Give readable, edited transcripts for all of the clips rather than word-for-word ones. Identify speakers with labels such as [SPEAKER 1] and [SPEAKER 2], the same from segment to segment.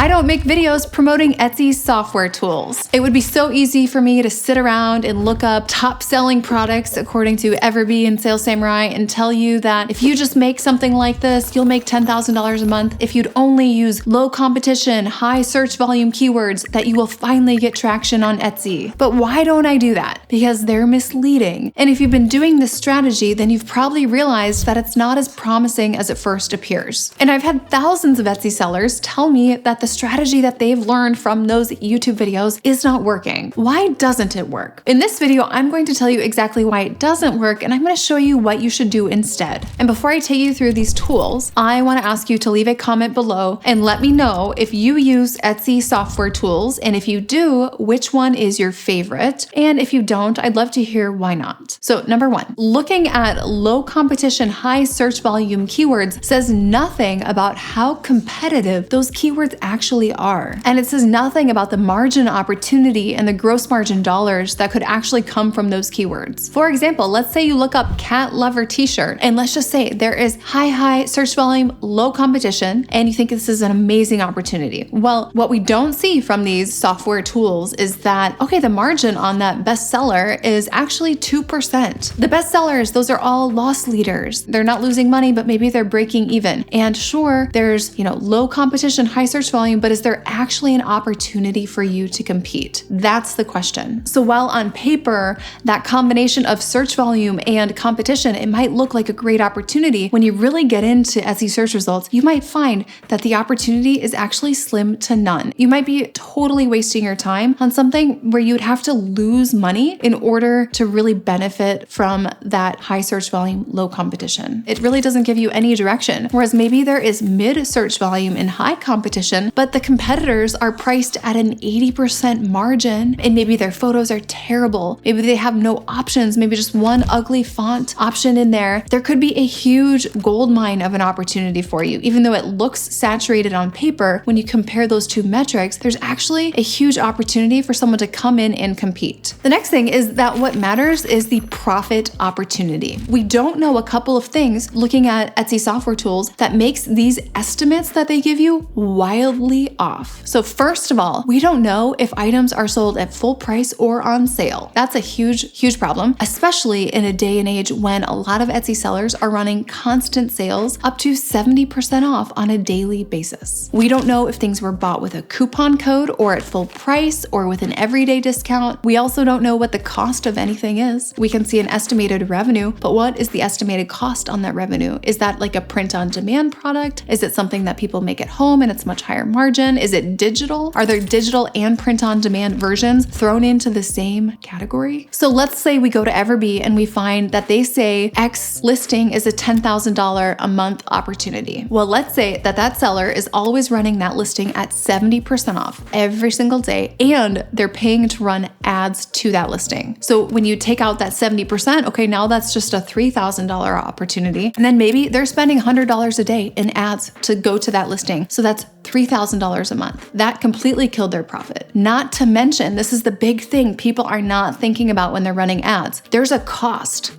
[SPEAKER 1] I don't make videos promoting Etsy software tools. It would be so easy for me to sit around and look up top selling products according to Everbee and Sales Samurai and tell you that if you just make something like this, you'll make $10,000 a month. If you'd only use low competition, high search volume keywords, that you will finally get traction on Etsy. But why don't I do that? Because they're misleading. And if you've been doing this strategy, then you've probably realized that it's not as promising as it first appears. And I've had thousands of Etsy sellers tell me that the strategy that they've learned from those YouTube videos is not working. Why doesn't it work? In this video, I'm going to tell you exactly why it doesn't work, and I'm going to show you what you should do instead. And before I take you through these tools, I want to ask you to leave a comment below and let me know if you use Etsy software tools, and if you do, which one is your favorite? And if you don't, I'd love to hear why not. So number one, looking at low competition, high search volume keywords says nothing about how competitive those keywords actually are. And it says nothing about the margin opportunity and the gross margin dollars that could actually come from those keywords. For example, let's say you look up cat lover t-shirt, and let's just say there is high search volume, low competition, and you think this is an amazing opportunity. Well, what we don't see from these software tools is that, okay, the margin on that bestseller is actually 2%. The bestsellers, those are all loss leaders. They're not losing money, but maybe they're breaking even. And sure, there's, low competition, high search volume, but is there actually an opportunity for you to compete? That's the question. So while on paper, that combination of search volume and competition, it might look like a great opportunity, when you really get into Etsy search results, you might find that the opportunity is actually slim to none. You might be totally wasting your time on something where you'd have to lose money in order to really benefit from that high search volume, low competition. It really doesn't give you any direction. Whereas maybe there is mid search volume and high competition, but the competitors are priced at an 80% margin, and maybe their photos are terrible. Maybe they have no options, maybe just one ugly font option in there. There could be a huge gold mine of an opportunity for you. Even though it looks saturated on paper, when you compare those two metrics, there's actually a huge opportunity for someone to come in and compete. The next thing is that what matters is the profit opportunity. We don't know a couple of things looking at Etsy software tools that makes these estimates that they give you wildly off. So first of all, we don't know if items are sold at full price or on sale. That's a huge problem, especially in a day and age when a lot of Etsy sellers are running constant sales up to 70% off on a daily basis. We don't know if things were bought with a coupon code or at full price or with an everyday discount. We also don't know what the cost of anything is. We can see an estimated revenue, but what is the estimated cost on that revenue? Is that like a print on demand product? Is it something that people make at home and it's much higher margin? Is it digital? Are there digital and print on demand versions thrown into the same category? So let's say we go to Everbee and we find that they say X listing is a $10,000 a month opportunity. Well, let's say that that seller is always running that listing at 70% off every single day, and they're paying to run ads to that listing. So when you take out that 70%, okay, now that's just a $3,000 opportunity. And then maybe they're spending $100 a day in ads to go to that listing. So that's $3,000 a month. That completely killed their profit. Not to mention, this is the big thing people are not thinking about when they're running ads. There's a cost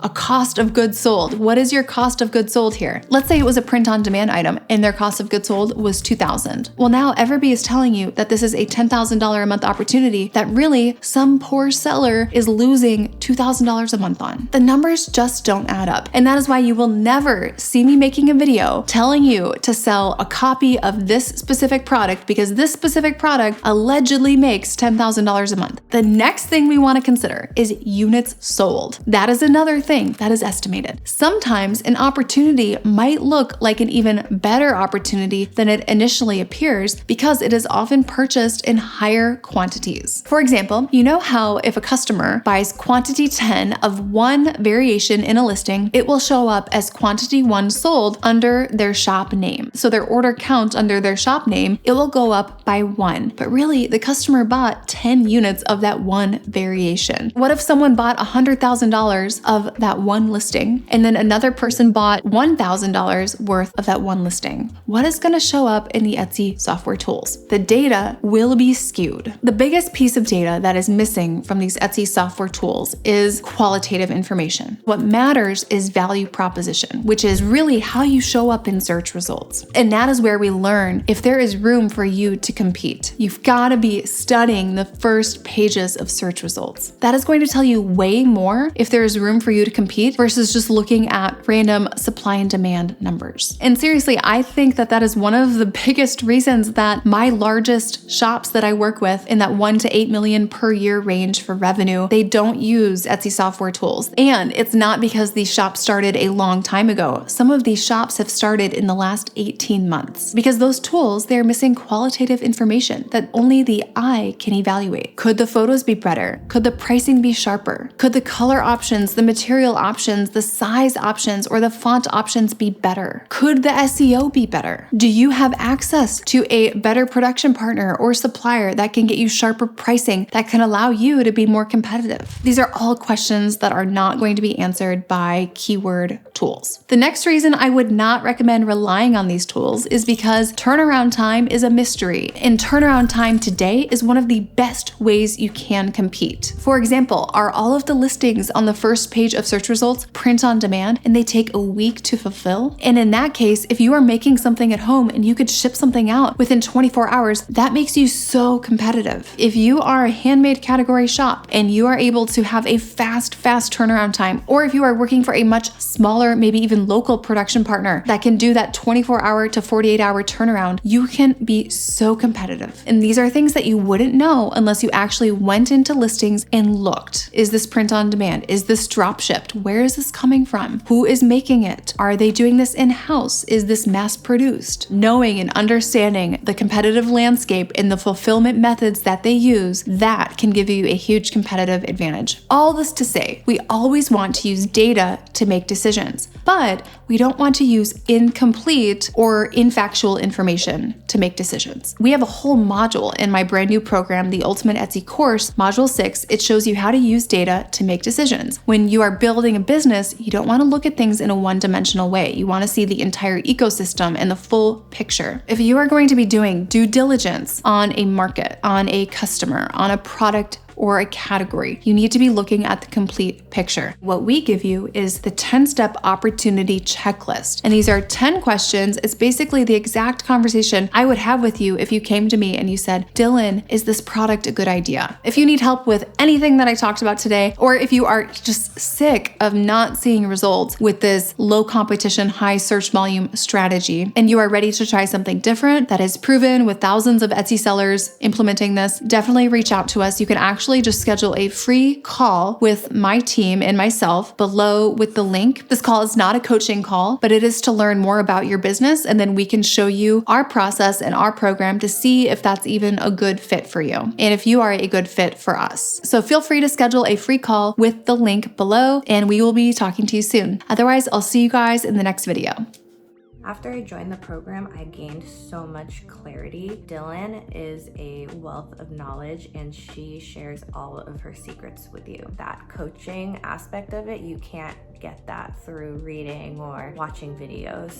[SPEAKER 1] of goods sold. What is your cost of goods sold here? Let's say it was a print on demand item and their cost of goods sold was $2,000. Well, now Everbee is telling you that this is a $10,000 a month opportunity that really some poor seller is losing $2,000 a month on. The numbers just don't add up. And that is why you will never see me making a video telling you to sell a copy of this specific product because this specific product allegedly makes $10,000 a month. The next thing we want to consider is units sold. That is another thing that is estimated. Sometimes an opportunity might look like an even better opportunity than it initially appears because it is often purchased in higher quantities. For example, you know how if a customer buys quantity 10 of one variation in a listing, it will show up as quantity 1 sold under their shop name. So their order count under their shop name, it will go up by 1. But really, the customer customer bought 10 units of that one variation? What if someone bought $100,000 of that one listing and then another person bought $1,000 worth of that one listing? What is going to show up in the Etsy software tools? The data will be skewed. The biggest piece of data that is missing from these Etsy software tools is qualitative information. What matters is value proposition, which is really how you show up in search results. And that is where we learn if there is room for you to compete. You've got to be studying the first pages of search results. That is going to tell you way more if there is room for you to compete versus just looking at random supply and demand numbers. And seriously, I think that that is one of the biggest reasons that my largest shops that I work with in that 1 to 8 million per year range for revenue, they don't use Etsy software tools. And it's not because these shops started a long time ago. Some of these shops have started in the last 18 months because those tools, they're missing qualitative information that only the eye can evaluate. Could the photos be better? Could the pricing be sharper? Could the color options, the material options, the size options, or the font options be better? Could the SEO be better? Do you have access to a better production partner or supplier that can get you sharper pricing that can allow you to be more competitive? These are all questions that are not going to be answered by keyword tools. The next reason I would not recommend relying on these tools is because turnaround time is a mystery, and turnaround time today is one of the best ways you can compete. For example, are all of the listings on the first page of search results print on demand and they take a week to fulfill? And in that case, if you are making something at home and you could ship something out within 24 hours, that makes you so competitive. If you are a handmade category shop and you are able to have a fast turnaround time, or if you are working for a much smaller, maybe even local production partner that can do that 24-hour to 48-hour turnaround, you can be so competitive. And these are things that you wouldn't know unless you actually went into listings and looked. Is this print on demand? Is this drop shipped? Where is this coming from? Who is making it? Are they doing this in-house? Is this mass produced? Knowing and understanding the competitive landscape and the fulfillment methods that they use, that can give you a huge competitive advantage. All this to say, we always want to use data to make decisions, but we don't want to use incomplete or infactual information to make decisions. We have a whole module in my brand new program, the Ultimate Etsy course, Module 6. It shows you how to use data to make decisions. When you are building a business, you don't want to look at things in a one-dimensional way. You want to see the entire ecosystem and the full picture. If you are going to be doing due diligence on a market, on a customer, on a product, or a category, you need to be looking at the complete picture. What we give you is the 10-step opportunity checklist. And these are 10 questions. It's basically the exact conversation I would have with you if you came to me and you said, Dylan, is this product a good idea? If you need help with anything that I talked about today, or if you are just sick of not seeing results with this low competition, high search volume strategy, and you are ready to try something different that is proven with thousands of Etsy sellers implementing this, definitely reach out to us. You can actually just schedule a free call with my team and myself below with the link. This call is not a coaching call, but it is to learn more about your business, and then we can show you our process and our program to see if that's even a good fit for you and if you are a good fit for us. So feel free to schedule a free call with the link below, and we will be talking to you soon. Otherwise, I'll see you guys in the next video.
[SPEAKER 2] After I joined the program, I gained so much clarity. Dylan is a wealth of knowledge, and she shares all of her secrets with you. That coaching aspect of it, you can't get that through reading or watching videos.